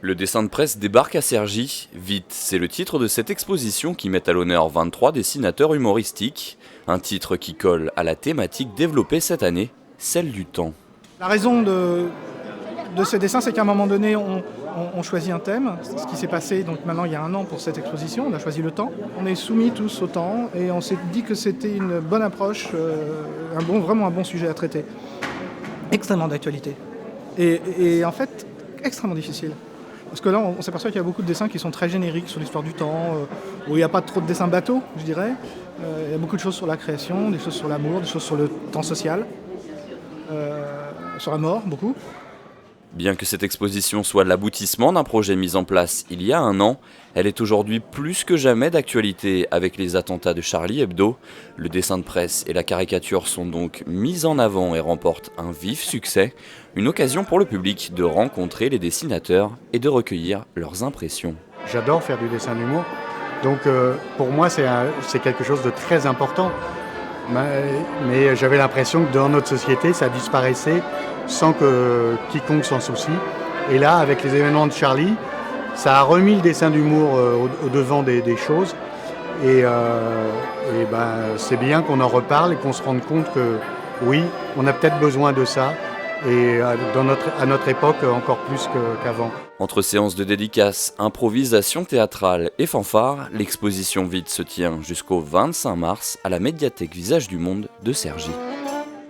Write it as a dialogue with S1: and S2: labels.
S1: Le dessin de presse débarque à Cergy. Vite, c'est le titre de cette exposition qui met à l'honneur 23 dessinateurs humoristiques. Un titre qui colle à la thématique développée cette année, celle du temps.
S2: La raison de ces dessins, c'est qu'à un moment donné, on choisit un thème. C'est ce qui s'est passé donc maintenant il y a un an pour cette exposition. On a choisi le temps. On est soumis tous au temps et on s'est dit que c'était une bonne approche, vraiment un bon sujet à traiter. Extrêmement d'actualité. Et en fait, extrêmement difficile. Parce que là, on s'aperçoit qu'il y a beaucoup de dessins qui sont très génériques sur l'histoire du temps, où il n'y a pas trop de dessins bateaux, je dirais. Il y a beaucoup de choses sur la création, des choses sur l'amour, des choses sur le temps social, sur la mort, beaucoup.
S1: Bien que cette exposition soit l'aboutissement d'un projet mis en place il y a un an, elle est aujourd'hui plus que jamais d'actualité avec les attentats de Charlie Hebdo. Le dessin de presse et la caricature sont donc mis en avant et remportent un vif succès, une occasion pour le public de rencontrer les dessinateurs et de recueillir leurs impressions.
S3: J'adore faire du dessin d'humour, donc pour moi c'est quelque chose de très important. Mais j'avais l'impression que dans notre société ça disparaissait sans que quiconque s'en soucie. Et là, avec les événements de Charlie, ça a remis le dessin d'humour au devant des choses. Et c'est bien qu'on en reparle et qu'on se rende compte que oui, on a peut-être besoin de ça. Et à notre époque, encore plus qu'avant.
S1: Entre séances de dédicaces, improvisation théâtrale et fanfare, l'exposition Vite se tient jusqu'au 25 mars à la médiathèque Visage du Monde de Cergy.